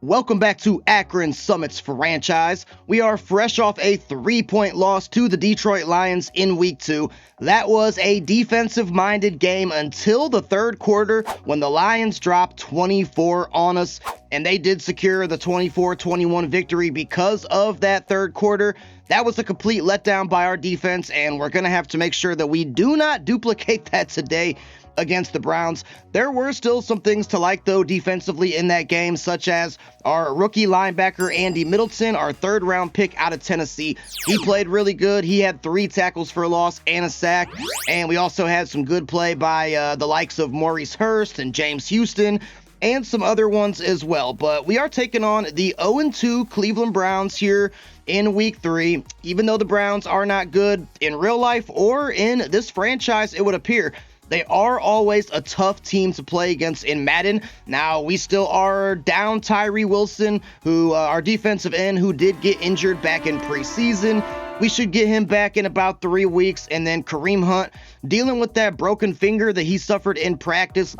Welcome back to Akron Summits Franchise. We are fresh off a 3-point loss to the Detroit Lions in Week 2. That was a defensive-minded game until the third quarter when the Lions dropped 24 on us, and they did secure the 24-21 victory because of that third quarter. That was a complete letdown by our defense, and we're going to have to make sure that we do not duplicate that today against the Browns. There were still some things to like, though, defensively in that game, such as our rookie linebacker, Andy Middleton, our third-round pick out of Tennessee. He played really good. He had 3 tackles for loss and a sack, and we also had some good play by the likes of Maurice Hurst and James Houston, and some other ones as well. But we are taking on the 0-2 Cleveland Browns here in Week 3. Even though the Browns are not good in real life or in this franchise, it would appear, they are always a tough team to play against in Madden. Now, we still are down Tyree Wilson, who our defensive end, who did get injured back in preseason. We should get him back in about 3 weeks. And then Kareem Hunt, dealing with that broken finger that he suffered in practice,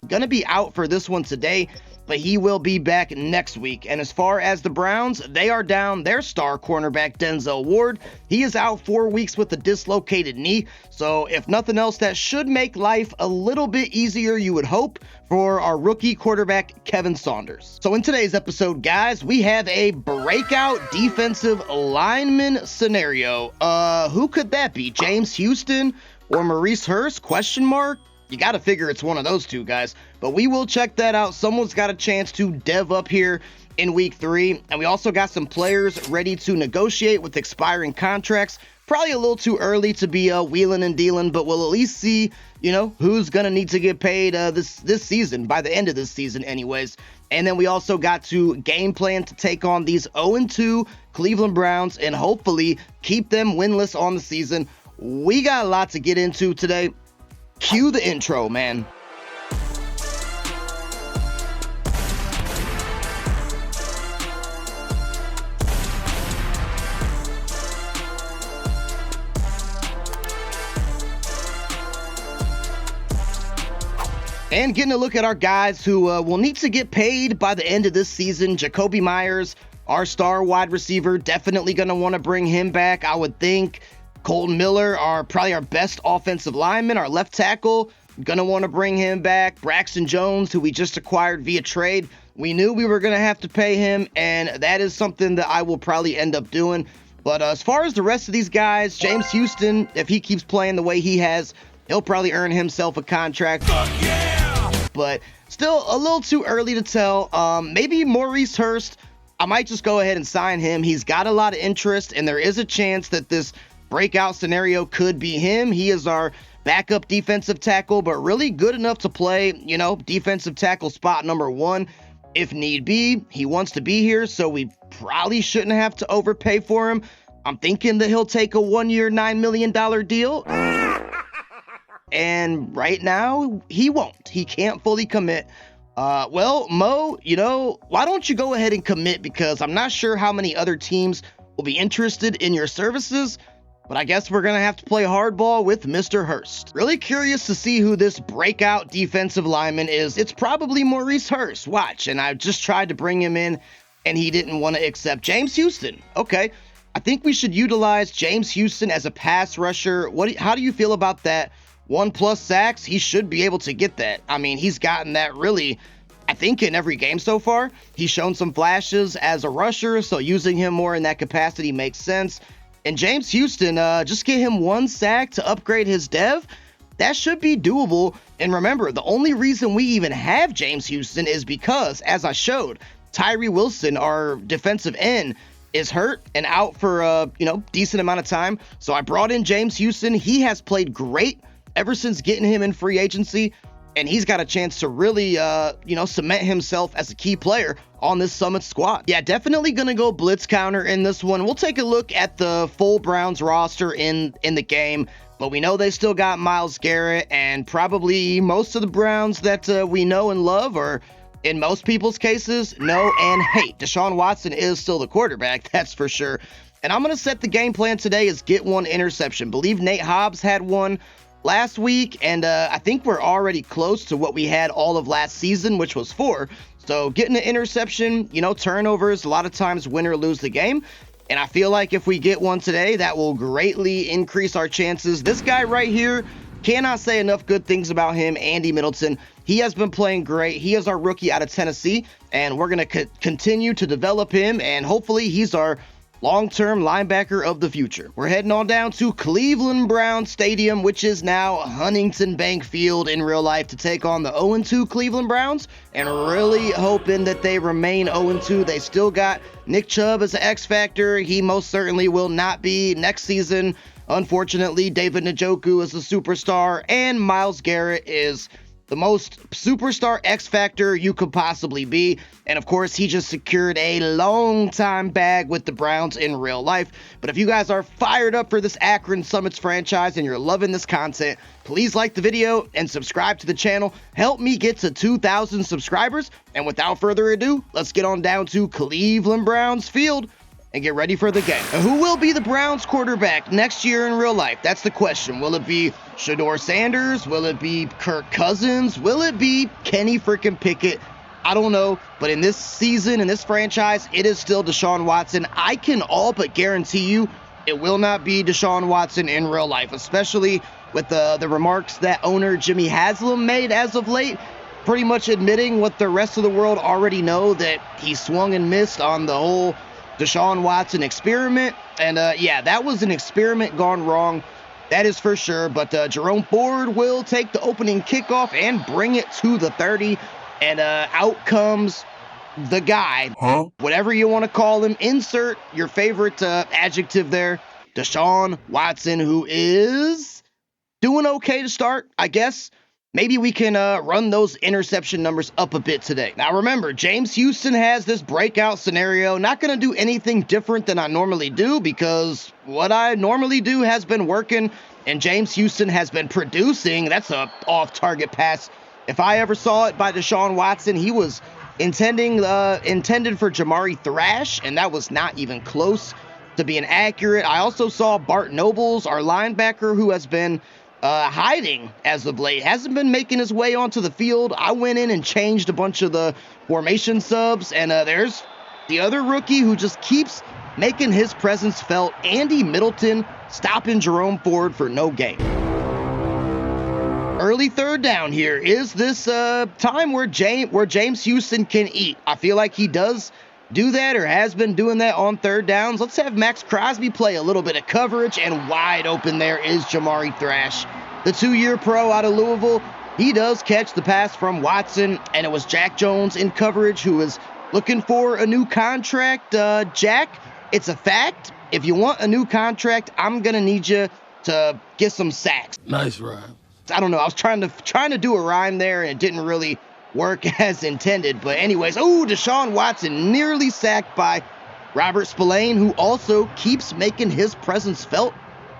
gonna be out for this one today, but he will be back next week. And as far as the Browns, they are down their star cornerback, Denzel Ward. He is out 4 weeks with a dislocated knee. So if nothing else, that should make life a little bit easier, you would hope, for our rookie quarterback, Kevin Saunders. So in today's episode, guys, we have a breakout defensive lineman scenario. Who could that be? James Houston or Maurice Hurst? Question mark? You got to figure it's one of those two guys, but we will check that out. Someone's got a chance to dev up here in Week 3, and we also got some players ready to negotiate with expiring contracts. Probably a little too early to be wheeling and dealing, but we'll at least see, who's going to need to get paid this season, by the end of this season anyways. And then we also got to game plan to take on these 0-2 Cleveland Browns and hopefully keep them winless on the season. We got a lot to get into today. Cue the intro, man. And getting a look at our guys who will need to get paid by the end of this season. Jacoby Myers, our star wide receiver, definitely going to want to bring him back, I would think. Colton Miller, probably our best offensive lineman, our left tackle, gonna want to bring him back. Braxton Jones, who we just acquired via trade, we knew we were gonna have to pay him, and that is something that I will probably end up doing. But as far as the rest of these guys, James Houston, if he keeps playing the way he has, he'll probably earn himself a contract. Fuck yeah! But still a little too early to tell. Maybe Maurice Hurst, I might just go ahead and sign him. He's got a lot of interest, and there is a chance that this breakout scenario could be him. He is our backup defensive tackle, but really good enough to play, defensive tackle spot number 1 if need be. He wants to be here, so we probably shouldn't have to overpay for him. I'm thinking that he'll take a 1-year, $9 million deal. And right now, he won't. He can't fully commit. Well, Mo, why don't you go ahead and commit? Because I'm not sure how many other teams will be interested in your services. But I guess we're going to have to play hardball with Mr. Hurst. Really curious to see who this breakout defensive lineman is. It's probably Maurice Hurst. Watch. And I just tried to bring him in, and he didn't want to accept. James Houston. Okay. I think we should utilize James Houston as a pass rusher. How do you feel about that? 1+ sacks? He should be able to get that. I mean, he's gotten that really, I think, in every game so far. He's shown some flashes as a rusher, so using him more in that capacity makes sense. And James Houston, just get him 1 sack to upgrade his dev. That should be doable. And remember, the only reason we even have James Houston is because, as I showed, Tyree Wilson, our defensive end, is hurt and out for a decent amount of time. So I brought in James Houston. He has played great ever since getting him in free agency. And he's got a chance to really, cement himself as a key player on this Summit squad. Yeah, definitely going to go blitz counter in this one. We'll take a look at the full Browns roster in the game, but we know they still got Myles Garrett, and probably most of the Browns that we know and love, or in most people's cases, know and hate. Deshaun Watson is still the quarterback, that's for sure. And I'm going to set the game plan today as get 1 interception. Believe Nate Hobbs had 1 last week, and I think we're already close to what we had all of last season, which was 4. So getting an interception, turnovers, a lot of times win or lose the game. And I feel like if we get one today, that will greatly increase our chances. This guy right here, cannot say enough good things about him, Andy Middleton. He has been playing great. He is our rookie out of Tennessee, and we're going to continue to develop him, and hopefully he's our long-term linebacker of the future. We're heading on down to Cleveland Browns Stadium, which is now Huntington Bank Field in real life, to take on the 0-2 Cleveland Browns, and really hoping that they remain 0-2. They still got Nick Chubb as an X factor. He most certainly will not be next season. Unfortunately, David Njoku is a superstar, and Myles Garrett is the most superstar X factor you could possibly be. And of course, he just secured a long time bag with the Browns in real life. But if you guys are fired up for this Akron Summits franchise and you're loving this content, please like the video and subscribe to the channel. Help me get to 2,000 subscribers. And without further ado, let's get on down to Cleveland Browns Field and get ready for the game. Now, who will be the Browns quarterback next year in real life? That's the question. Will it be Shedeur Sanders? Will it be Kirk Cousins? Will it be Kenny freaking Pickett? I don't know. But in this season, in this franchise, it is still Deshaun Watson. I can all but guarantee you it will not be Deshaun Watson in real life, especially with the remarks that owner Jimmy Haslam made as of late, pretty much admitting what the rest of the world already know, that he swung and missed on the whole Deshaun Watson experiment. And yeah, that was an experiment gone wrong. That is for sure. But Jerome Ford will take the opening kickoff and bring it to the 30. And out comes the guy, whatever you want to call him. Insert your favorite adjective there. Deshaun Watson, who is doing okay to start, I guess. Maybe we can run those interception numbers up a bit today. Now remember, James Houston has this breakout scenario. Not going to do anything different than I normally do, because what I normally do has been working, and James Houston has been producing. That's a off-target pass. If I ever saw it by Deshaun Watson, he was intended for Jamari Thrash, and that was not even close to being accurate. I also saw Bart Nobles, our linebacker, who has been hiding as of late, hasn't been making his way onto the field. I went in and changed a bunch of the formation subs, and there's the other rookie who just keeps making his presence felt, Andy Middleton, stopping Jerome Ford for no gain. Early third down here. Is this time where James Houston can eat? I feel like he does do that, or has been doing that on third downs. Let's have Max Crosby play a little bit of coverage, and wide open there is Jamari Thrash, the 2-year pro out of Louisville. He does catch the pass from Watson, and it was Jack Jones in coverage, who is looking for a new contract. Jack, it's a fact. If you want a new contract, I'm gonna need you to get some sacks. Nice rhyme. I don't know. I was trying to do a rhyme there, and it didn't really work as intended. But anyways, Deshaun Watson nearly sacked by Robert Spillane, who also keeps making his presence felt,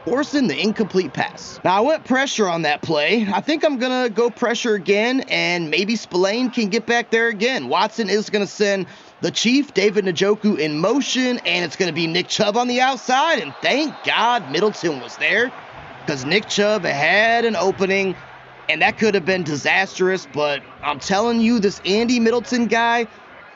forcing the incomplete pass. Now, I went pressure on that play. I think I'm going to go pressure again, and maybe Spillane can get back there again. Watson is going to send the Chief, David Njoku, in motion, and it's going to be Nick Chubb on the outside. And thank God Middleton was there, because Nick Chubb had an opening, and that could have been disastrous. But I'm telling you, this Andy Middleton guy,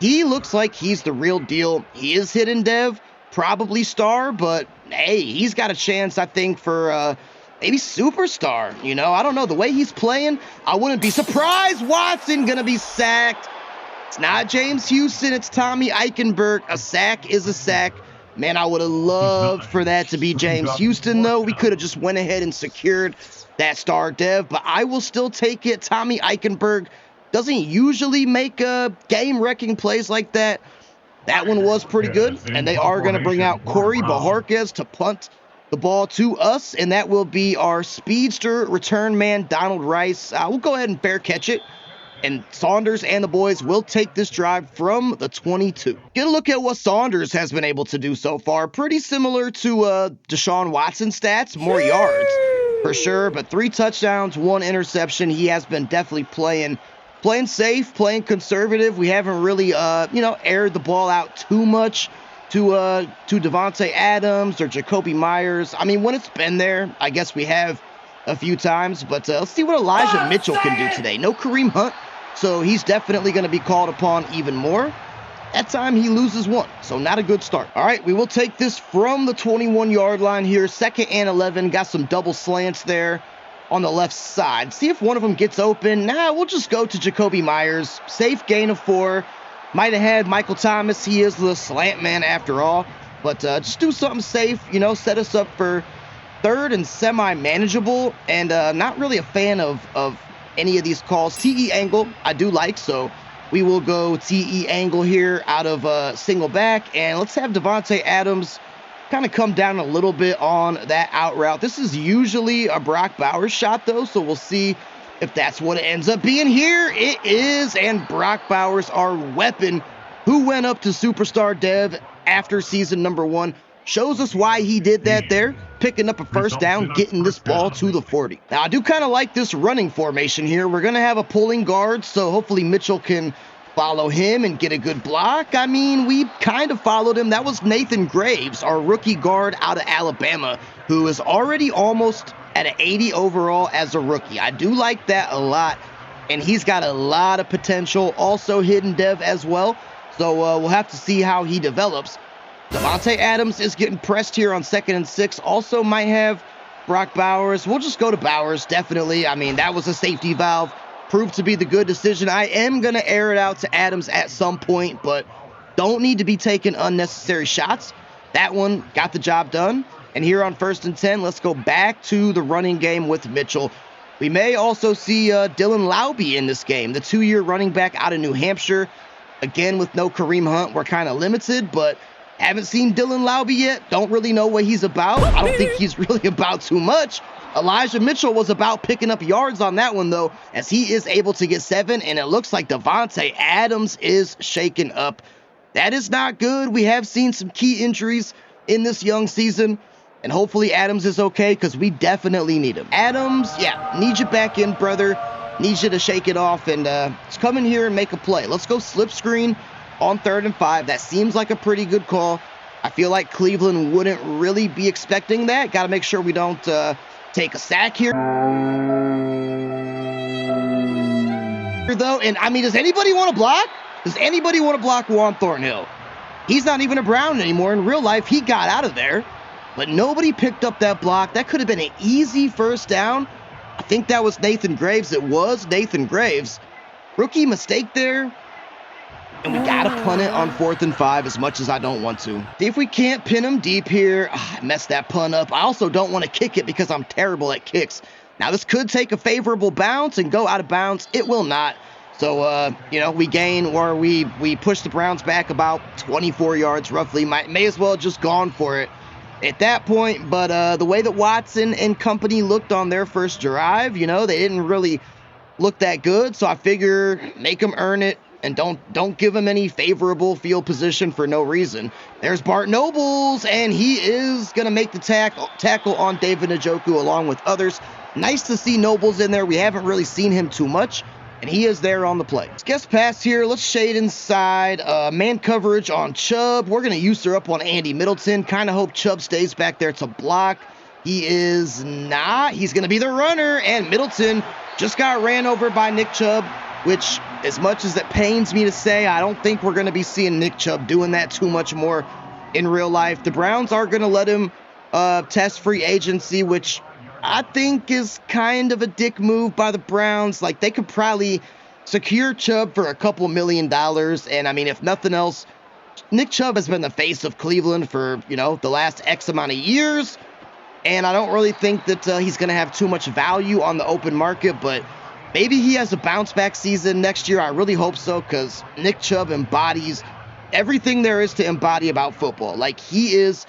he looks like he's the real deal. He is hidden dev, probably star, but hey, he's got a chance, I think, for maybe superstar. I don't know. The way he's playing, I wouldn't be surprised. Watson gonna be sacked. It's not James Houston, it's Tommy Eichenberg. A sack is a sack. Man, I would have loved for that to be James Houston, though. We could have just went ahead and secured that star dev, but I will still take it. Tommy Eichenberg doesn't usually make game-wrecking plays like that. That one was pretty good, and they are going to bring out Corey Bajorquez to punt the ball to us, and that will be our speedster return man, Donald Rice. We'll go ahead and fair catch it, and Saunders and the boys will take this drive from the 22. Get a look at what Saunders has been able to do so far. Pretty similar to Deshaun Watson stats, more yards for sure, but 3 touchdowns, 1 interception. He has been definitely playing safe, playing conservative. We haven't really, aired the ball out too much to Devontae Adams or Jacoby Myers. I mean, when it's been there, I guess we have a few times, but let's see what Elijah Mitchell can do today. No Kareem Hunt so he's definitely going to be called upon even more. That time he loses one, so not a good start. All right, we will take this from the 21-yard line here. 2nd and 11, got some double slants there on the left side. See if one of them gets open. Nah, we'll just go to Jacoby Myers. Safe gain of 4. Might have had Michael Thomas. He is the slant man after all. But just do something safe, set us up for 3rd and semi-manageable. And not really a fan of any of these calls. TE angle, I do like, so we will go TE angle here out of single back. And let's have Davante Adams kind of come down a little bit on that out route. This is usually a Brock Bowers shot, though, so we'll see if that's what it ends up being here. It is, and Brock Bowers, our weapon, who went up to Superstar Dev after season number 1, shows us why he did that there, picking up a first down, getting this ball to the 40. Now, I do kind of like this running formation here. We're going to have a pulling guard, so hopefully Mitchell can follow him and get a good block. I mean, we kind of followed him. That was Nathan Graves, our rookie guard out of Alabama, who is already almost at an 80 overall as a rookie. I do like that a lot, and he's got a lot of potential, also hidden dev as well, so we'll have to see how he develops. Davante Adams is getting pressed here on 2nd and 6. Also might have Brock Bowers. We'll just go to Bowers, definitely. I mean, that was a safety valve. Proved to be the good decision. I am going to air it out to Adams at some point, but don't need to be taking unnecessary shots. That one got the job done. And here on 1st and 10, let's go back to the running game with Mitchell. We may also see Dylan Laube in this game, the 2-year running back out of New Hampshire. Again, with no Kareem Hunt, we're kind of limited, but haven't seen Dylan Laube yet. Don't really know what he's about. I don't think he's really about too much. Elijah Mitchell was about picking up yards on that one, though, as he is able to get 7, and it looks like Davante Adams is shaken up. That is not good. We have seen some key injuries in this young season, and hopefully Adams is okay, because we definitely need him. Adams, yeah, need you back in, brother. Need you to shake it off, and let's come in here and make a play. Let's go slip screen on 3rd and 5. That seems like a pretty good call. I feel like Cleveland wouldn't really be expecting that. Got to make sure we don't take a sack here, though. And I mean, does anybody want to block? Does anybody want to block Juan Thornhill? He's not even a Brown anymore. In real life, he got out of there, but nobody picked up that block. That could have been an easy first down. I think that was Nathan Graves. It was Nathan Graves. Rookie mistake there. And we got to punt it on 4th and 5 as much as I don't want to. See if we can't pin him deep here. I messed that punt up. I also don't want to kick it because I'm terrible at kicks. Now, this could take a favorable bounce and go out of bounds. It will not. So, we gain, or we push the Browns back about 24 yards roughly. May as well have just gone for it at that point. But the way that Watson and company looked on their first drive, they didn't really look that good. So I figure make them earn it. And don't give him any favorable field position for no reason. There's Bart Nobles, and he is going to make the tackle on David Njoku along with others. Nice to see Nobles in there. We haven't really seen him too much, and he is there on the play. Let's guess pass here. Let's shade inside. Man coverage on Chubb. We're going to use her up on Andy Middleton. Kind of hope Chubb stays back there to block. He is not. He's going to be the runner, and Middleton just got ran over by Nick Chubb, which, as much as it pains me to say, I don't think we're going to be seeing Nick Chubb doing that too much more in real life. The Browns are going to let him test free agency, which I think is kind of a dick move by the Browns. Like, they could probably secure Chubb for a couple $1 million. And, I mean, if nothing else, Nick Chubb has been the face of Cleveland for, the last X amount of years. And I don't really think that he's going to have too much value on the open market, but maybe he has a bounce-back season next year. I really hope so, because Nick Chubb embodies everything there is to embody about football. Like, he is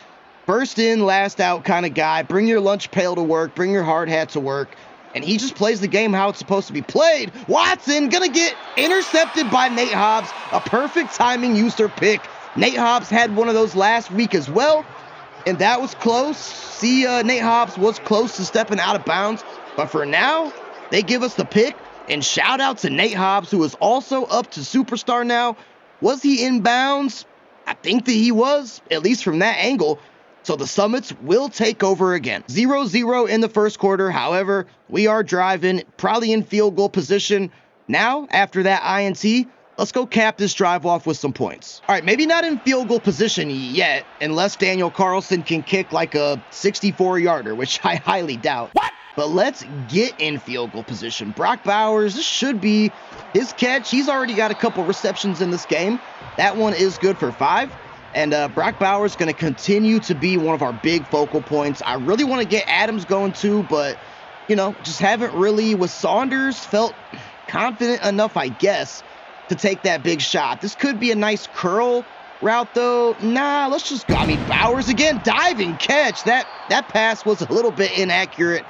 first in, last out kind of guy. Bring your lunch pail to work. Bring your hard hat to work. And he just plays the game how it's supposed to be played. Watson going to get intercepted by Nate Hobbs. A perfect timing user pick. Nate Hobbs had one of those last week as well, and that was close. See, Nate Hobbs was close to stepping out of bounds, but for now, they give us the pick, and shout out to Nate Hobbs, who is also up to superstar now. Was he in bounds? I think that he was, at least from that angle. So the Summits will take over again. 0-0 in the first quarter. However, we are driving, probably in field goal position. Now, after that INT, let's go cap this drive off with some points. All right, maybe not in field goal position yet, unless Daniel Carlson can kick like a 64-yarder, which I highly doubt. What? But let's get in field goal position. Brock Bowers, this should be his catch. He's already got a couple receptions in this game. That one is good for 5. And Brock Bowers is going to continue to be one of our big focal points. I really want to get Adams going too, but, you know, just haven't really, with Saunders, felt confident enough, I guess, to take that big shot. This could be a nice curl route, though. Nah, let's just go. I mean, Bowers again, diving catch. That pass was a little bit inaccurate.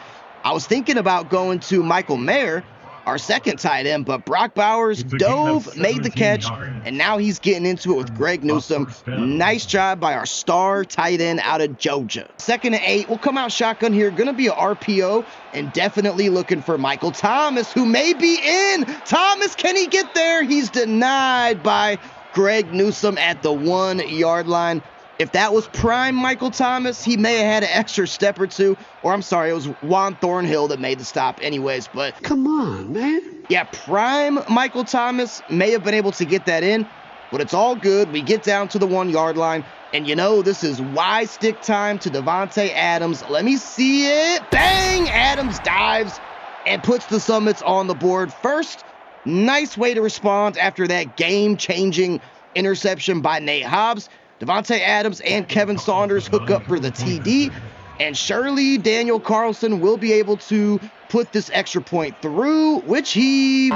I was thinking about going to Michael Mayer, our second tight end, but Brock Bowers dove, made the catch, and now he's getting into it with Greg Newsome. Nice job by our star tight end out of Georgia. 2nd and 8, we'll come out shotgun here. Going to be a RPO, and definitely looking for Michael Thomas, who may be in. Thomas, can he get there? He's denied by Greg Newsome at the 1-yard line. If that was prime Michael Thomas, he may have had an extra step or two. Or I'm sorry, it was Juan Thornhill that made the stop anyways. But come on, man. Yeah, prime Michael Thomas may have been able to get that in. But it's all good. We get down to the 1-yard line. And you know, this is wide stick time to Davante Adams. Let me see it. Bang! Adams dives and puts the Summits on the board. First, nice way to respond after that game-changing interception by Nate Hobbs. Davante Adams and Kevin Saunders hook up for the TD, and surely Daniel Carlson will be able to put this extra point through, which he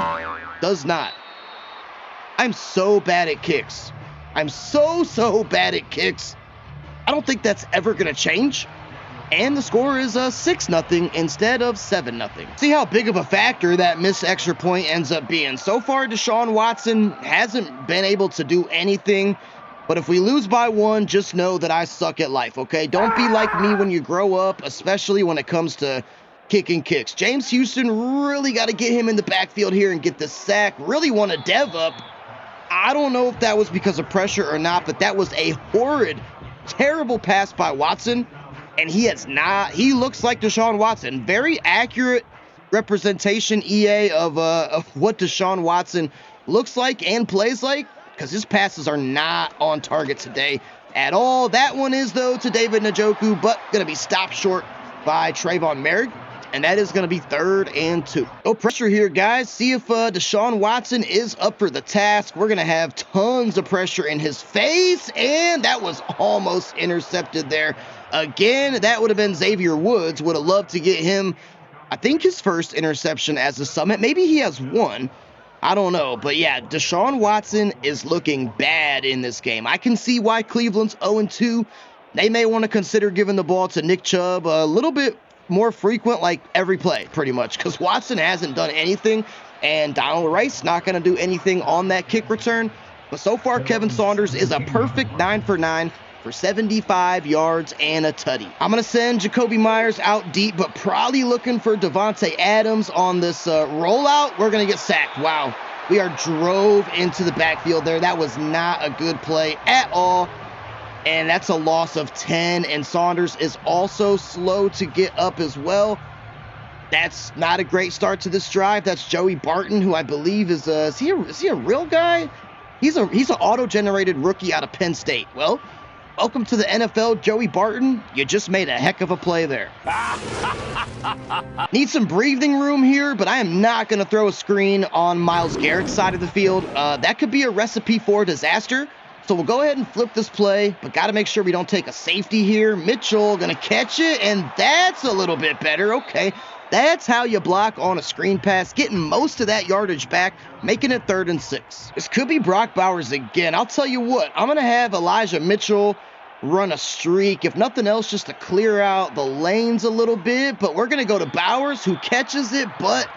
does not. I'm so bad at kicks. I'm so bad at kicks. I don't think that's ever going to change. And the score is 6-0 instead of 7-0. See how big of a factor that missed extra point ends up being. So far, Deshaun Watson hasn't been able to do anything. But if we lose by 1, just know that I suck at life, okay? Don't be like me when you grow up, especially when it comes to kicking kicks. James Houston, really got to get him in the backfield here and get the sack. Really want to dev up. I don't know if that was because of pressure or not, but that was a horrid, terrible pass by Watson. And he looks like Deshaun Watson. Very accurate representation, EA, of what Deshaun Watson looks like and plays like. Because his passes are not on target today at all. That one is, though, to David Njoku, but going to be stopped short by Trayvon Merrick. And that is going to be 3rd and 2. No pressure here, guys. See if Deshaun Watson is up for the task. We're going to have tons of pressure in his face. And that was almost intercepted there. Again, that would have been Xavier Woods. Would have loved to get him, I think, his first interception as a Summit. Maybe he has one. I don't know, but yeah, Deshaun Watson is looking bad in this game. I can see why Cleveland's 0-2. They may want to consider giving the ball to Nick Chubb a little bit more frequent, like every play, pretty much, because Watson hasn't done anything, and Donald Rice not going to do anything on that kick return. But so far, Kevin Saunders is a perfect 9 for 9 for 75 yards and a tutty. I'm going to send Jacoby Myers out deep, but probably looking for Davante Adams on this rollout. We're going to get sacked. Wow. We are drove into the backfield there. That was not a good play at all. And that's a loss of 10. And Saunders is also slow to get up as well. That's not a great start to this drive. That's Joey Barton, who I believe is he a real guy? He's an auto-generated rookie out of Penn State. Well, welcome to the NFL, Joey Barton. You just made a heck of a play there. Need some breathing room here, but I am not going to throw a screen on Myles Garrett's side of the field. That could be a recipe for disaster. So we'll go ahead and flip this play, but got to make sure we don't take a safety here. Mitchell going to catch it, and that's a little bit better. Okay, that's how you block on a screen pass, getting most of that yardage back, making it 3rd and 6. This could be Brock Bowers again. I'll tell you what, I'm going to have Elijah Mitchell run a streak, if nothing else, just to clear out the lanes a little bit. But we're going to go to Bowers, who catches it, but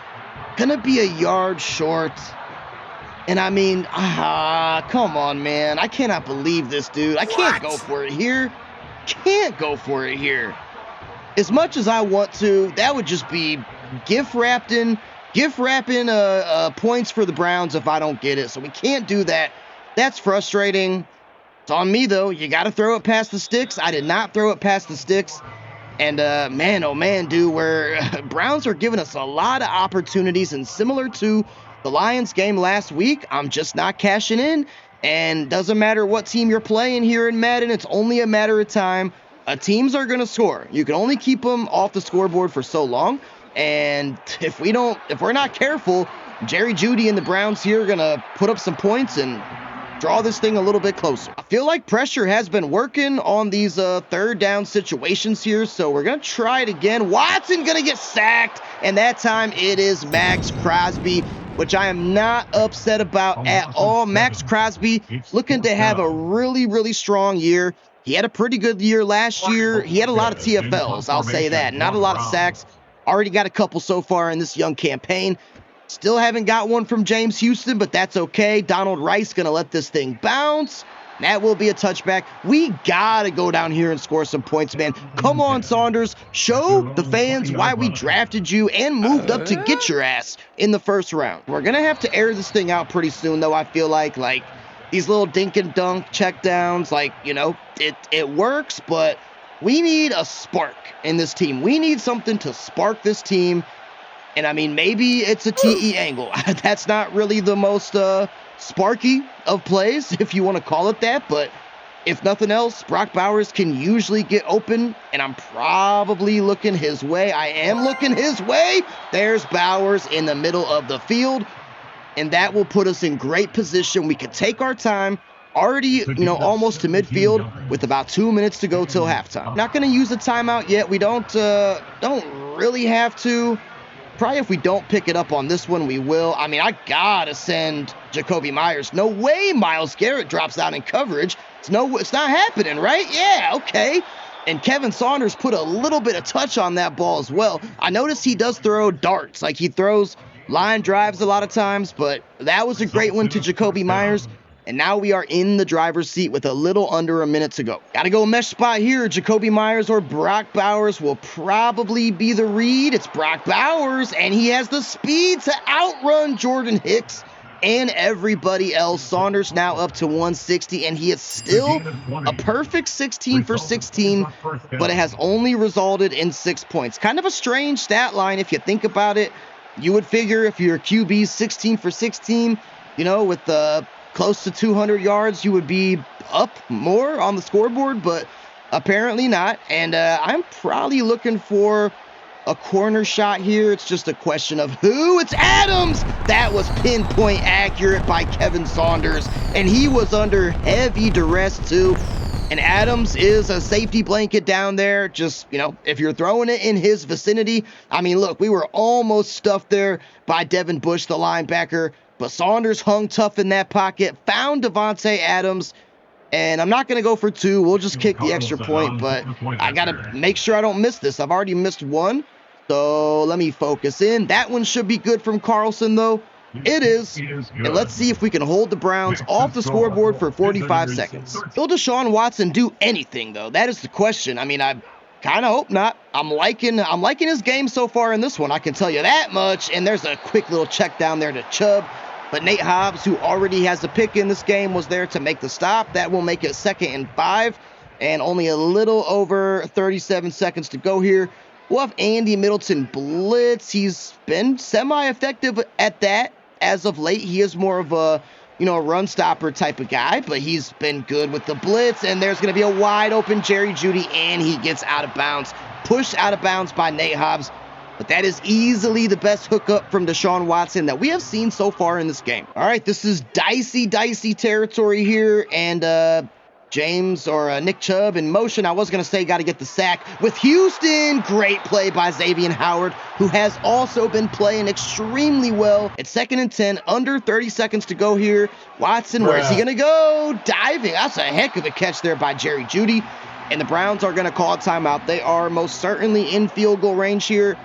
going to be a yard short. And I mean, come on, man. I cannot believe this, dude. I can't go for it here. Can't go for it here. As much as I want to, that would just be gift wrapping points for the Browns if I don't get it. So we can't do that. That's frustrating. It's on me, though. You got to throw it past the sticks. I did not throw it past the sticks. And man, oh man, dude, where Browns are giving us a lot of opportunities, and similar to The Lions game last week, I'm just not cashing in. And doesn't matter what team you're playing here in Madden, it's only a matter of time. Teams are going to score. You can only keep them off the scoreboard for so long. And if we're not careful, Jerry Jeudy and the Browns here are going to put up some points and draw this thing a little bit closer. I feel like pressure has been working on these third down situations here, so we're going to try it again. Watson going to get sacked, and that time it is Max Crosby, which I am not upset about at all. Max Crosby looking to have a really, really strong year. He had a pretty good year last year. He had a lot of TFLs, I'll say that. Not a lot of sacks. Already got a couple so far in this young campaign. Still haven't got one from James Houston, but that's okay. Donald Rice going to let this thing bounce. That will be a touchback. We got to go down here and score some points, man. Come on, Saunders. Show the fans why we drafted you and moved up to get your ass in the first round. We're going to have to air this thing out pretty soon, though, I feel like these little dink and dunk checkdowns, it works, but we need a spark in this team. We need something to spark this team. And I mean, maybe it's a TE angle. That's not really the most sparky of plays, if you want to call it that. But if nothing else, Brock Bowers can usually get open, and I'm probably looking his way. I am looking his way. There's Bowers in the middle of the field, and that will put us in great position. We can take our time. Already, almost to midfield with about 2 minutes to go till halftime. Not going to use a timeout yet. We don't really have to. Probably if we don't pick it up on this one, we will. I mean, I gotta send Jacoby Myers. No way Myles Garrett drops down in coverage. It's not happening, right? Yeah, okay. And Kevin Saunders put a little bit of touch on that ball as well. I noticed he does throw darts. Like, he throws line drives a lot of times, but that was a great one to Jacoby Myers. And now we are in the driver's seat with a little under a minute to go. Gotta go mesh spot here. Jacoby Myers or Brock Bowers will probably be the read. It's Brock Bowers, and he has the speed to outrun Jordan Hicks and everybody else. Saunders now up to 160, and he is still a perfect 16 for 16, but it has only resulted in 6 points. Kind of a strange stat line if you think about it. You would figure if your QB's 16 for 16, with the close to 200 yards, you would be up more on the scoreboard, but apparently not. And I'm probably looking for a corner shot here. It's just a question of who. It's Adams. That was pinpoint accurate by Kevin Saunders, and he was under heavy duress too. And Adams is a safety blanket down there. Just, if you're throwing it in his vicinity, I mean, look, we were almost stuffed there by Devin Bush, the linebacker. But Saunders hung tough in that pocket, found Devontae Adams, and I'm not going to go for two. We'll just kick the extra point, but I got to make sure I don't miss this. I've already missed one, so let me focus in. That one should be good from Carlson, though. It is. And let's see if we can hold the Browns off the scoreboard for 45 seconds. Will Deshaun Watson do anything, though? That is the question. I mean, I kind of hope not. I'm liking his game so far in this one. I can tell you that much. And there's a quick little check down there to Chubb. But Nate Hobbs, who already has a pick in this game, was there to make the stop. That will make it 2nd and 5. And only a little over 37 seconds to go here. We'll have Andy Middleton blitz. He's been semi-effective at that as of late. He is more of a, run stopper type of guy, but he's been good with the blitz. And there's going to be a wide open Jerry Jeudy, and he gets out of bounds. Pushed out of bounds by Nate Hobbs. But that is easily the best hookup from Deshaun Watson that we have seen so far in this game. All right, this is dicey territory here. And Nick Chubb in motion. I was going to say got to get the sack with Houston. Great play by Xavier Howard, who has also been playing extremely well. It's 2nd and 10, under 30 seconds to go here. Watson, where's he going to go? Diving. That's a heck of a catch there by Jerry Jeudy. And the Browns are going to call a timeout. They are most certainly in field goal range here.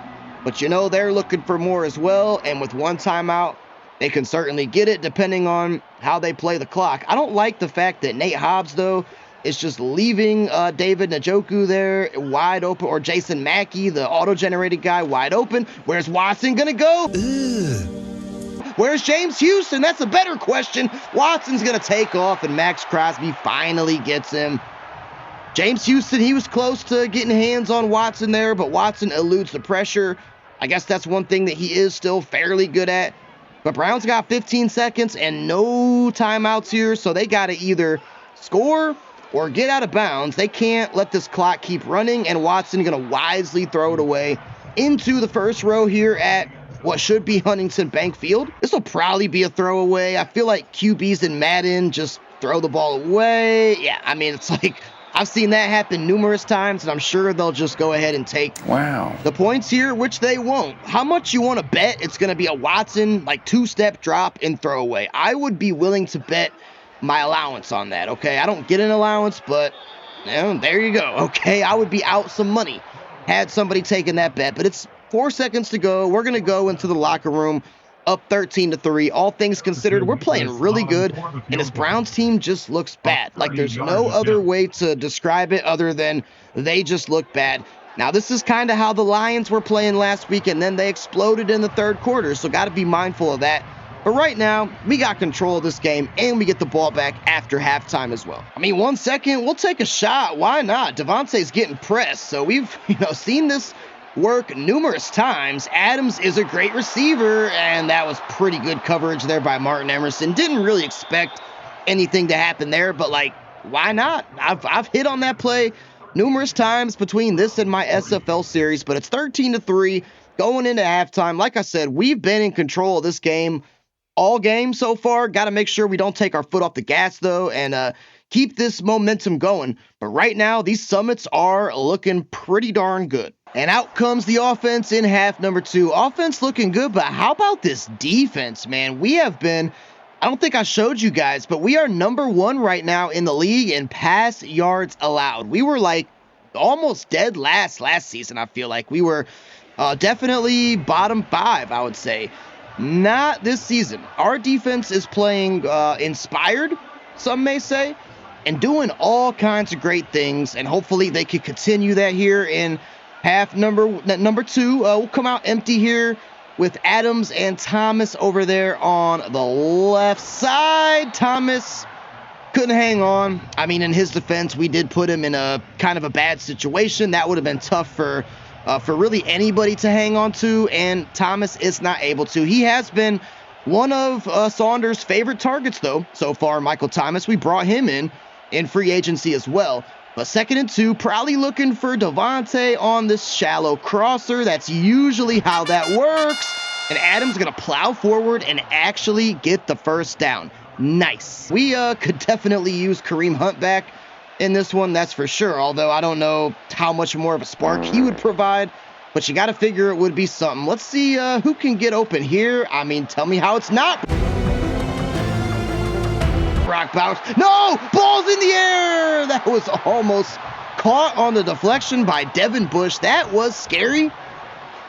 But they're looking for more as well. And with one timeout, they can certainly get it depending on how they play the clock. I don't like the fact that Nate Hobbs, though, is just leaving David Njoku there wide open, or Jason Mackey, the auto-generated guy, wide open. Where's Watson going to go? Where's James Houston? That's a better question. Watson's going to take off, and Max Crosby finally gets him. James Houston, he was close to getting hands on Watson there, but Watson eludes the pressure. I guess that's one thing that he is still fairly good at. But Browns got 15 seconds and no timeouts here, so they got to either score or get out of bounds. They can't let this clock keep running, and Watson going to wisely throw it away into the first row here at what should be Huntington Bank Field. This will probably be a throwaway. I feel like QBs in Madden just throw the ball away. Yeah, I mean, it's like I've seen that happen numerous times, and I'm sure they'll just go ahead and take the points here, which they won't. How much you want to bet it's going to be a Watson, like, two-step drop and throwaway? I would be willing to bet my allowance on that, okay? I don't get an allowance, but there you go, okay? I would be out some money had somebody taken that bet, but it's 4 seconds to go. We're going to go into the locker room up 13-3. All things considered, we're playing really good, and this Browns team just looks bad. Like, there's no other way to describe it other than they just look bad. Now, this is kind of how the Lions were playing last week, and then they exploded in the third quarter, so got to be mindful of that. But right now, we got control of this game, and we get the ball back after halftime as well. I mean, 1 second, we'll take a shot. Why not? Devontae's getting pressed, so we've seen this work numerous times. Adams is a great receiver, and that was pretty good coverage there by Martin Emerson. Didn't really expect anything to happen there, but, like, why not? I've hit on that play numerous times between this and my SFL series, but it's 13-3 going into halftime. Like I said, we've been in control of this game all game so far. Got to make sure we don't take our foot off the gas, though, and keep this momentum going. But right now, these Summits are looking pretty darn good. And out comes the offense in half number 2. Offense looking good, but how about this defense, man? We have been, I don't think I showed you guys, but we are number 1 right now in the league in pass yards allowed. We were like almost dead last season, I feel like. We were definitely bottom 5, I would say. Not this season. Our defense is playing inspired, some may say, and doing all kinds of great things, and hopefully they can continue that here in half number 2. We'll come out empty here with Adams and Thomas over there on the left side. Thomas couldn't hang on. I mean, in his defense, we did put him in a kind of a bad situation. That would have been tough for really anybody to hang on to, and Thomas is not able to. He has been one of Saunders' favorite targets, though, so far, Michael Thomas. We brought him in free agency as well. But 2nd and 2, probably looking for Devontae on this shallow crosser. That's usually how that works. And Adams going to plow forward and actually get the first down. Nice. We could definitely use Kareem Hunt back in this one, that's for sure. Although I don't know how much more of a spark he would provide. But you got to figure it would be something. Let's see who can get open here. I mean, tell me how it's not. Brock Bowers. No! Ball's in the air! That was almost caught on the deflection by Devin Bush. That was scary.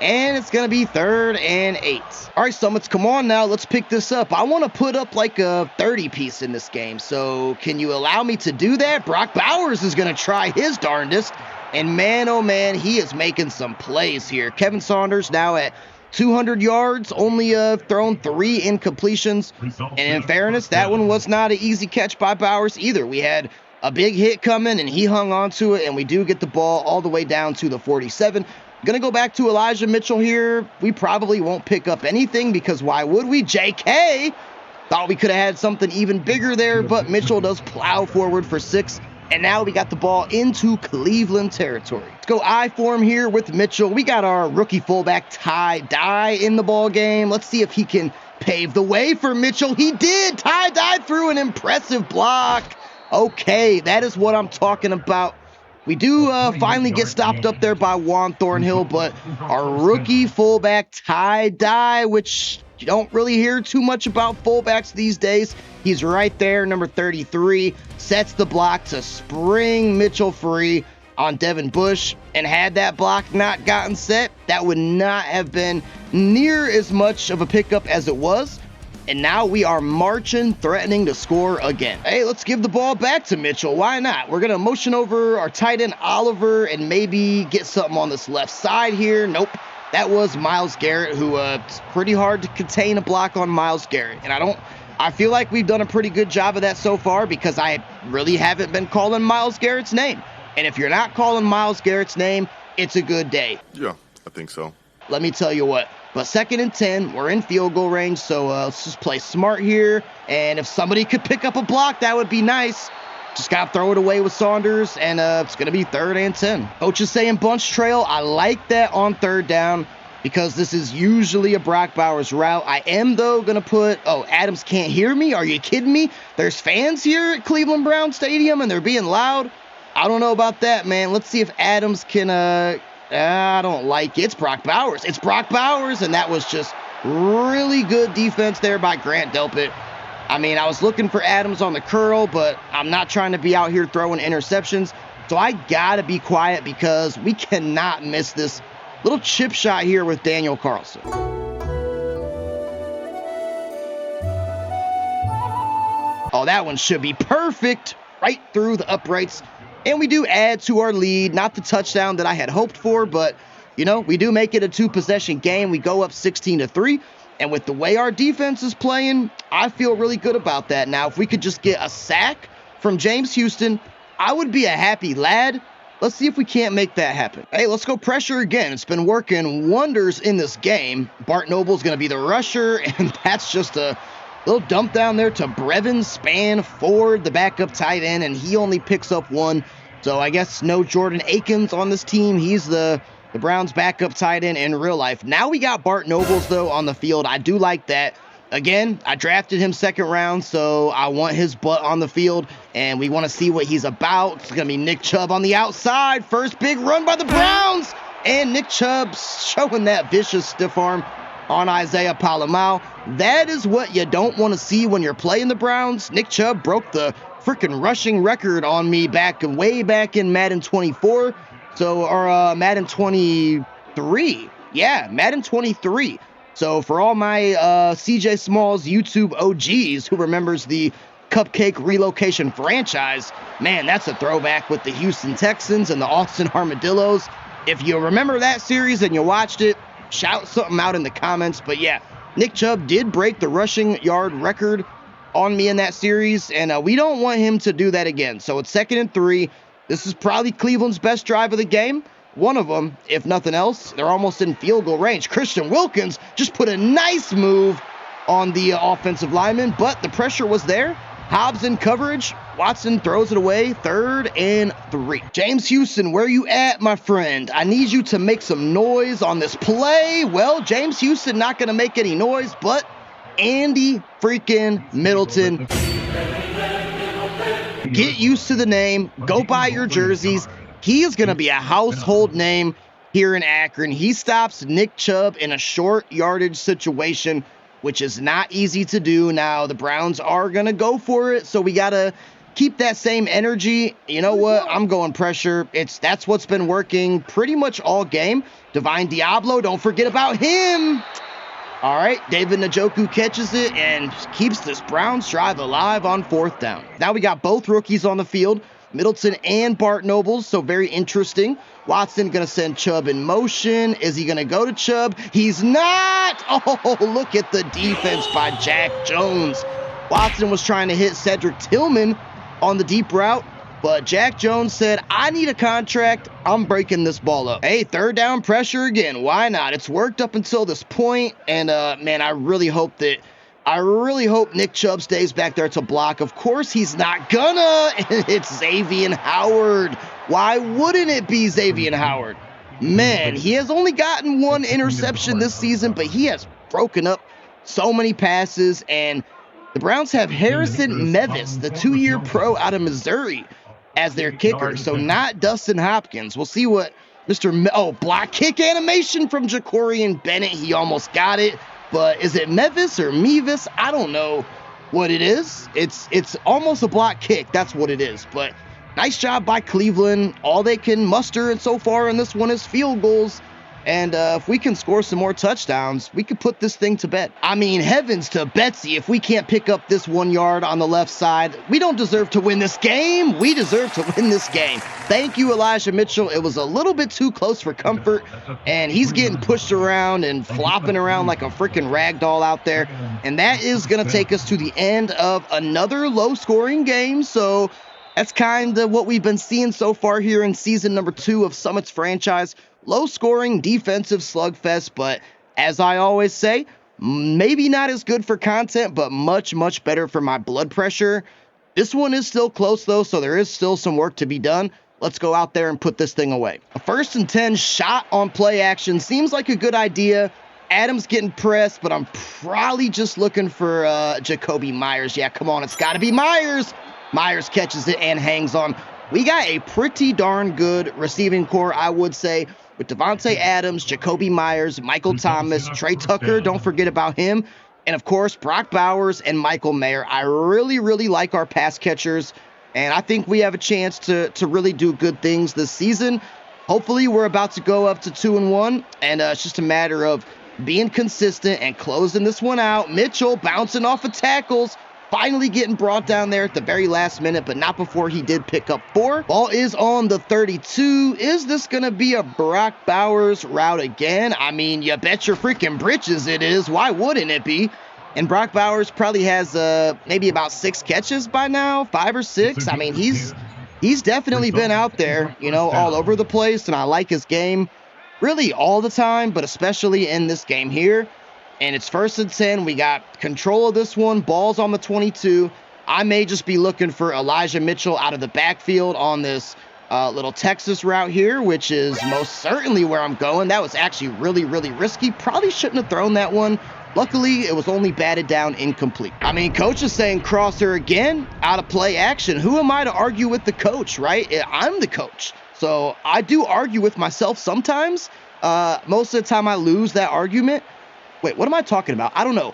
And it's going to be 3rd and 8. All right, Summits, come on now. Let's pick this up. I want to put up like a 30-piece in this game. So can you allow me to do that? Brock Bowers is going to try his darndest. And man, oh man, he is making some plays here. Kevin Saunders now at 200 yards, only thrown 3 incompletions. And in fairness, that one was not an easy catch by Bowers either. We had a big hit coming, and he hung on to it, and we do get the ball all the way down to the 47. Going to go back to Elijah Mitchell here. We probably won't pick up anything because why would we? JK! Thought we could have had something even bigger there, but Mitchell does plow forward for 6. And now we got the ball into Cleveland territory. Let's go I form here with Mitchell. We got our rookie fullback Ty Dye in the ball game. Let's see if he can pave the way for Mitchell. He did. Ty Dye through an impressive block. Okay, that is what I'm talking about. We do finally get stopped up there by Juan Thornhill, but our rookie fullback Ty Dye, which you don't really hear too much about fullbacks these days. He's right there, number 33, sets the block to spring Mitchell free on Devin Bush. And had that block not gotten set, that would not have been near as much of a pickup as it was. And now we are marching, threatening to score again. Hey, let's give the ball back to Mitchell. Why not? We're going to motion over our tight end Oliver and maybe get something on this left side here. Nope. That was Myles Garrett, who it's pretty hard to contain a block on Myles Garrett. And I feel like we've done a pretty good job of that so far because I really haven't been calling Myles Garrett's name. And if you're not calling Myles Garrett's name, it's a good day. Yeah, I think so. Let me tell you what. But 2nd and 10, we're in field goal range, so let's just play smart here. And if somebody could pick up a block, that would be nice. Just got to throw it away with Saunders, and it's going to be 3rd and 10. Coach is saying bunch trail. I like that on 3rd down because this is usually a Brock Bowers route. I am, though, going to put... Oh, Adams can't hear me? Are you kidding me? There's fans here at Cleveland Brown Stadium, and they're being loud. I don't know about that, man. Let's see if Adams can... I don't like it. It's Brock Bowers. It's Brock Bowers, and that was just really good defense there by Grant Delpit. I mean, I was looking for Adams on the curl, but I'm not trying to be out here throwing interceptions, so I got to be quiet because we cannot miss this little chip shot here with Daniel Carlson. Oh, that one should be perfect right through the uprights. And we do add to our lead, not the touchdown that I had hoped for, but, you know, we do make it a 2-possession game. We go up 16-3, and with the way our defense is playing, I feel really good about that. Now, if we could just get a sack from James Houston, I would be a happy lad. Let's see if we can't make that happen. Hey, let's go pressure again. It's been working wonders in this game. Bart Noble's going to be the rusher, and that's just a little dump down there to Brevin Span Ford, the backup tight end, and he only picks up 1. So I guess no Jordan Akins on this team. He's the Browns' backup tight end in real life. Now we got Bart Nobles, though, on the field. I do like that. Again, I drafted him 2nd round, so I want his butt on the field, and we want to see what he's about. It's going to be Nick Chubb on the outside. First big run by the Browns, and Nick Chubb showing that vicious stiff arm on Isaiah Palamau. That is what you don't want to see when you're playing the Browns. Nick Chubb broke the freaking rushing record on me way back in Madden 24. Or Madden 23. Yeah, Madden 23. So for all my CJ Smallz YouTube OGs who remembers the Cupcake Relocation franchise, man, that's a throwback with the Houston Texans and the Austin Armadillos. If you remember that series and you watched it, shout something out in the comments. But yeah, Nick Chubb did break the rushing yard record on me in that series, and we don't want him to do that again. So it's 2nd and 3. This is probably Cleveland's best drive of the game. One of them, if nothing else. They're almost in field goal range. Christian Wilkins just put a nice move on the offensive lineman, but the pressure was there. Hobbs in coverage. Watson throws it away. 3rd and 3. James Houston, where you at, my friend? I need you to make some noise on this play. Well, James Houston not going to make any noise, but Andy freaking Middleton. Get used to the name. Go buy your jerseys. He is going to be a household name here in Akron. He stops Nick Chubb in a short yardage situation, which is not easy to do. Now, the Browns are going to go for it, so we got to keep that same energy. You know what? I'm going pressure. That's what's been working pretty much all game. Divine Diablo, don't forget about him. All right, David Njoku catches it and keeps this Browns drive alive on 4th down. Now we got both rookies on the field, Middleton and Bart Nobles, so very interesting. Watson going to send Chubb in motion. Is he going to go to Chubb? He's not! Oh, look at the defense by Jack Jones. Watson was trying to hit Cedric Tillman on the deep route, but Jack Jones said, I need a contract. I'm breaking this ball up. Hey, 3rd down pressure again. Why not? It's worked up until this point, and man, I really hope Nick Chubb stays back there to block. Of course he's not gonna. It's Xavier Howard. Why wouldn't it be Xavier Howard? Man, he has only gotten 1 interception this season, but he has broken up so many passes, and the Browns have Harrison Mevis, the 2-year pro out of Missouri, as their kicker. So not Dustin Hopkins. We'll see what block kick animation from Jacorian Bennett. He almost got it. But is it Mevis or Mevis? I don't know what it is. It's almost a block kick. That's what it is. But nice job by Cleveland. All they can muster and so far in this one is field goals. And if we can score some more touchdowns, we could put this thing to bed. I mean, heavens to Betsy, if we can't pick up this 1 yard on the left side, we don't deserve to win this game. We deserve to win this game. Thank you, Elijah Mitchell. It was a little bit too close for comfort, and he's getting pushed around and flopping around like a freaking rag doll out there. And that is going to take us to the end of another low-scoring game. So that's kind of what we've been seeing so far here in season number 2 of Summits Franchise. Low-scoring defensive slugfest, but as I always say, maybe not as good for content, but much, much better for my blood pressure. This one is still close, though, so there is still some work to be done. Let's go out there and put this thing away. A 1st and 10 shot on play action seems like a good idea. Adams getting pressed, but I'm probably just looking for Jacoby Myers. Yeah, come on, it's got to be Myers. Myers catches it and hangs on. We got a pretty darn good receiving core, I would say, with Devontae Adams, Jacoby Myers, Michael Thomas, Trey Tucker, don't forget about him, and of course, Brock Bowers and Michael Mayer. I really, really like our pass catchers, and I think we have a chance to really do good things this season. Hopefully, we're about to go up to 2-1, and it's just a matter of being consistent and closing this one out. Mitchell bouncing off of tackles, finally getting brought down there at the very last minute, but not before he did pick up 4. Ball is on the 32. Is this going to be a Brock Bowers route again? I mean, you bet your freaking britches it is. Why wouldn't it be? And Brock Bowers probably has maybe about 6 catches by now, 5 or 6. I mean, he's definitely been out there, you know, all over the place, and I like his game really all the time, but especially in this game here. And it's 1st and 10. We got control of this one. Ball's on the 22. I may just be looking for Elijah Mitchell out of the backfield on this little Texas route here, which is most certainly where I'm going. That was actually really, really risky. Probably shouldn't have thrown that one. Luckily, it was only batted down incomplete. I mean, coach is saying crosser again, out of play action. Who am I to argue with the coach, right? I'm the coach. So I do argue with myself sometimes. Most of the time I lose that argument. Wait, what am I talking about? I don't know.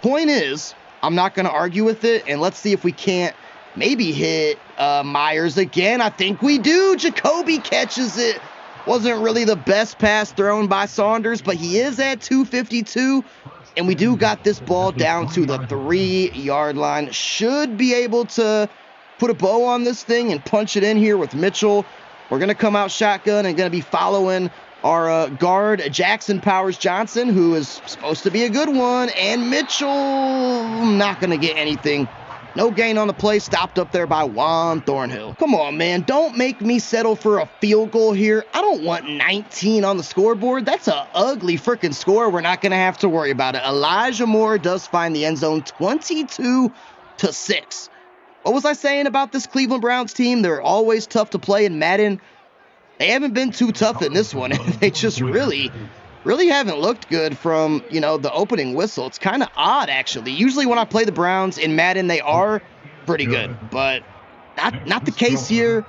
Point is, I'm not going to argue with it, and let's see if we can't maybe hit Myers again. I think we do. Jacoby catches it. Wasn't really the best pass thrown by Saunders, but he is at 252, and we do got this ball down to the 3-yard line. Should be able to put a bow on this thing and punch it in here with Mitchell. We're going to come out shotgun and going to be following our guard, Jackson Powers Johnson, who is supposed to be a good one. And Mitchell, not going to get anything. No gain on the play, stopped up there by Juan Thornhill. Come on, man. Don't make me settle for a field goal here. I don't want 19 on the scoreboard. That's an ugly freaking score. We're not going to have to worry about it. Elijah Moore does find the end zone 22-6. What was I saying about this Cleveland Browns team? They're always tough to play in Madden. They haven't been too tough in this one. They just really haven't looked good from, you know, the opening whistle. It's kind of odd, actually. Usually when I play the Browns in Madden, they are pretty good, but not the case here.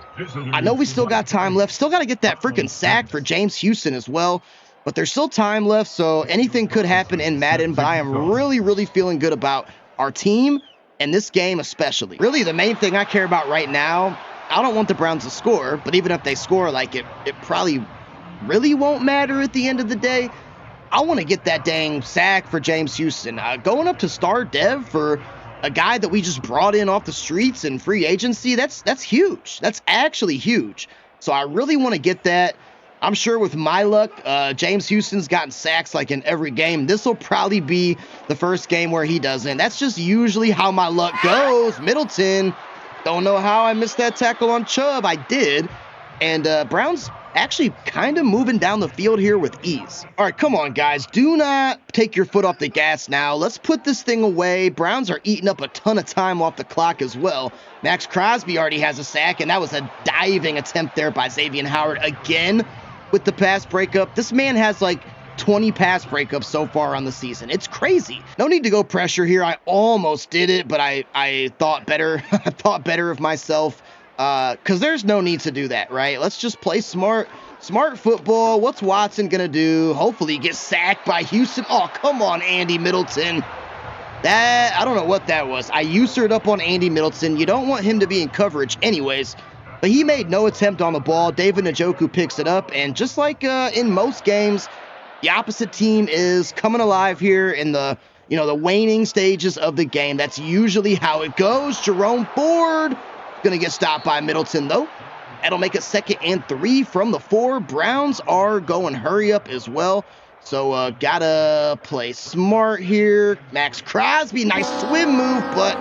I know we still got time left. Still got to get that freaking sack for James Houston as well, but there's still time left, so anything could happen in Madden, but I am really feeling good about our team and this game especially. Really, the main thing I care about right now, I don't want the Browns to score, but even if they score, like, it probably really won't matter at the end of the day. I want to get that dang sack for James Houston. Going up to star dev for a guy that we just brought in off the streets in free agency, that's huge. That's actually huge. So I really want to get that. I'm sure with my luck, James Houston's gotten sacks like in every game. This will probably be the first game where he doesn't. That's just usually how my luck goes. Middleton. Don't know how I missed that tackle on Chubb. I did. And Browns actually kind of moving down the field here with ease. All right, come on, guys. Do not take your foot off the gas now. Let's put this thing away. Browns are eating up a ton of time off the clock as well. Max Crosby already has a sack, and that was a diving attempt there by Xavier Howard again with the pass breakup. This man has like 20 pass breakups so far on the season. It's crazy. No need to go pressure here. I almost did it, but I thought better. I thought better of myself because there's no need to do that, right? Let's just play smart football. What's Watson going to do? Hopefully get sacked by Houston. Oh, come on, Andy Middleton. I don't know what that was. I usured up on Andy Middleton. You don't want him to be in coverage anyways. But he made no attempt on the ball. David Njoku picks it up. And just like in most games, the opposite team is coming alive here in the waning stages of the game. That's usually how it goes. Jerome Ford going to get stopped by Middleton, though. That'll make it 2nd and 3 from the 4. Browns are going hurry up as well. So gotta play smart here. Max Crosby, nice swim move, but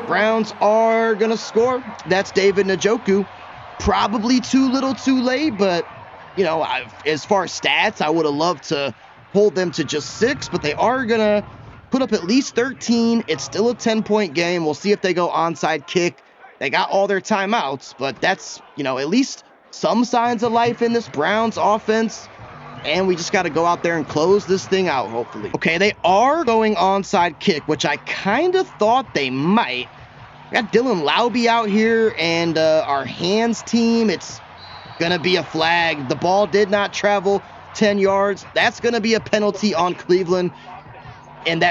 Browns are going to score. That's David Njoku. Probably too little too late, but as far as stats, I would have loved to hold them to just 6, but they are going to put up at least 13. It's still a 10-point game. We'll see if they go onside kick. They got all their timeouts, but that's, at least some signs of life in this Browns offense. And we just got to go out there and close this thing out, hopefully. Okay, they are going onside kick, which I kind of thought they might. We got Dylan Laube out here, and our hands team, it's going to be a flag. The ball did not travel 10 yards. That's going to be a penalty on Cleveland. And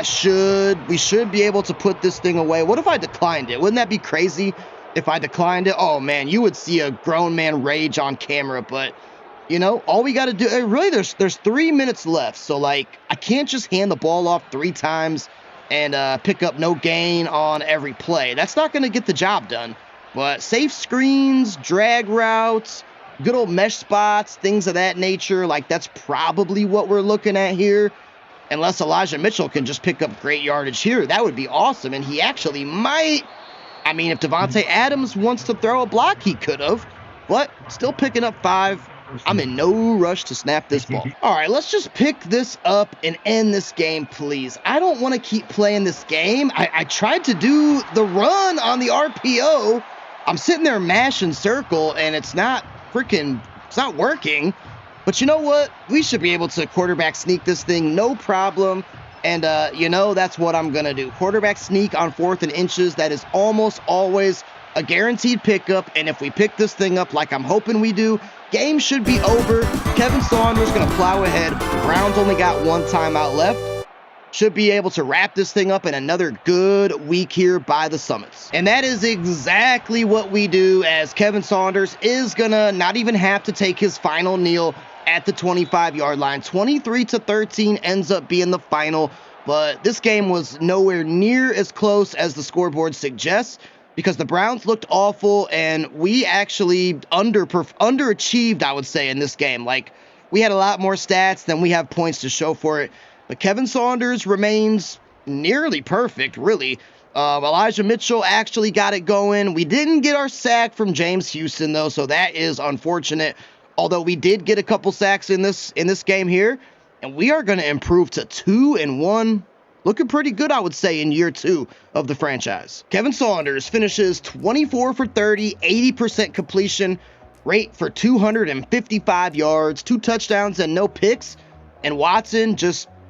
we should be able to put this thing away. What if I declined it? Wouldn't that be crazy if I declined it? Oh, man, you would see a grown man rage on camera, but... all we got to do, really, there's 3 minutes left. So, I can't just hand the ball off 3 times and pick up no gain on every play. That's not going to get the job done. But safe screens, drag routes, good old mesh spots, things of that nature, that's probably what we're looking at here. Unless Elijah Mitchell can just pick up great yardage here, that would be awesome. And he actually might. I mean, if Davante Adams wants to throw a block, he could have. But still picking up 5. I'm in no rush to snap this ball. All right, let's just pick this up and end this game, please. I don't want to keep playing this game. I tried to do the run on the RPO. I'm sitting there mashing circle, and it's not working. But you know what? We should be able to quarterback sneak this thing, no problem. And, that's what I'm going to do. Quarterback sneak on 4th and inches. That is almost always a guaranteed pickup. And if we pick this thing up like I'm hoping we do, game should be over. Kevin Saunders going to plow ahead. Browns only got 1 timeout left. Should be able to wrap this thing up in another good week here by the Summits. And that is exactly what we do, as Kevin Saunders is going to not even have to take his final kneel at the 25-yard line. 23-13 ends up being the final. But this game was nowhere near as close as the scoreboard suggests, because the Browns looked awful, and we actually underachieved, I would say, in this game. We had a lot more stats than we have points to show for it. But Kevin Saunders remains nearly perfect, really. Elijah Mitchell actually got it going. We didn't get our sack from James Houston, though, so that is unfortunate. Although we did get a couple sacks in this game here, and we are going to improve to 2-1. Looking pretty good, I would say, in year 2 of the franchise. Kevin Saunders finishes 24 for 30, 80% completion rate for 255 yards, 2 touchdowns and no picks. And Watson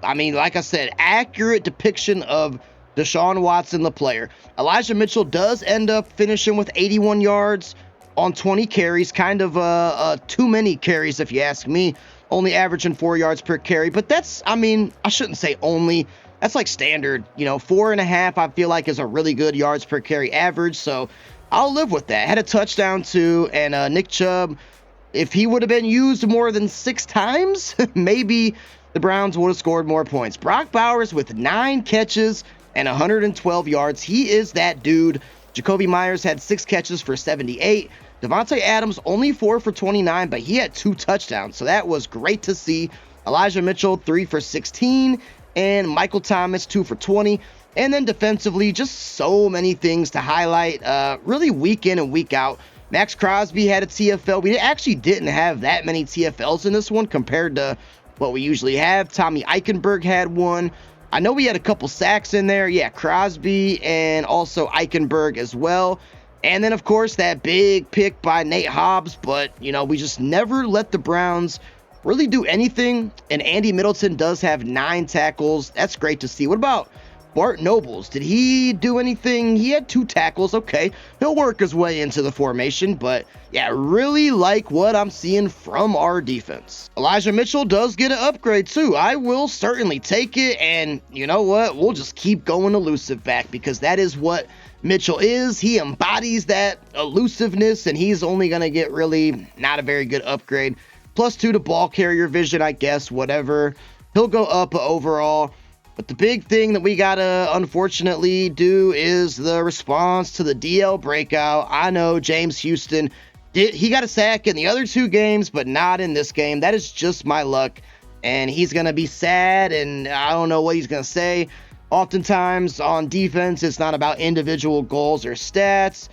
like I said, accurate depiction of Deshaun Watson, the player. Elijah Mitchell does end up finishing with 81 yards on 20 carries, kind of too many carries if you ask me, only averaging 4 yards per carry. But that's, I shouldn't say only. That's standard, 4.5, I feel like, is a really good yards per carry average, so I'll live with that. Had a touchdown, too, and Nick Chubb, if he would have been used more than 6 times, maybe the Browns would have scored more points. Brock Bowers with 9 catches and 112 yards. He is that dude. Jacoby Myers had 6 catches for 78. Davante Adams only 4 for 29, but he had 2 touchdowns, so that was great to see. Elijah Mitchell 3 for 16. And Michael Thomas, 2 for 20. And then defensively, just so many things to highlight, really week in and week out. Max Crosby had a TFL. We actually didn't have that many TFLs in this one compared to what we usually have. Tommy Eichenberg had 1. I know we had a couple sacks in there. Yeah, Crosby and also Eichenberg as well. And then, of course, that big pick by Nate Hobbs. But, we just never let the Browns really do anything. And Andy Middleton does have 9 tackles. That's great to see. What about Bart Nobles? Did he do anything? He had 2 tackles. Okay, he'll work his way into the formation. But yeah, really like what I'm seeing from our defense. Elijah Mitchell does get an upgrade too. I will certainly take it. And you know what? We'll just keep going elusive back, because that is what Mitchell is. He embodies that elusiveness, and he's only going to get really not a very good upgrade. +2 to ball carrier vision, I guess, whatever. He'll go up overall. But the big thing that we got to unfortunately do is the response to the DL breakout. I know James Houston, he got a sack in the other 2 games, but not in this game. That is just my luck. And he's going to be sad, and I don't know what he's going to say. Oftentimes on defense, it's not about individual goals or stats,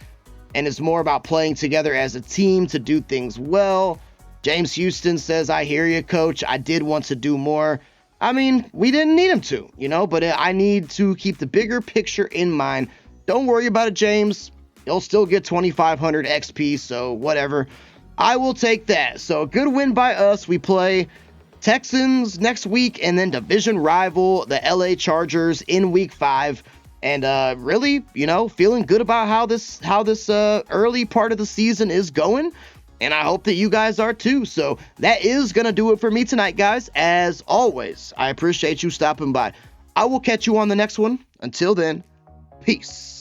and it's more about playing together as a team to do things well. James Houston says, I hear you, coach. I did want to do more. I mean, we didn't need him to, but I need to keep the bigger picture in mind. Don't worry about it, James. You'll still get 2,500 XP, so whatever. I will take that. So a good win by us. We play Texans next week and then division rival, the LA Chargers, in week 5. And really, feeling good about how this early part of the season is going. And I hope that you guys are too. So that is going to do it for me tonight, guys. As always, I appreciate you stopping by. I will catch you on the next one. Until then, peace.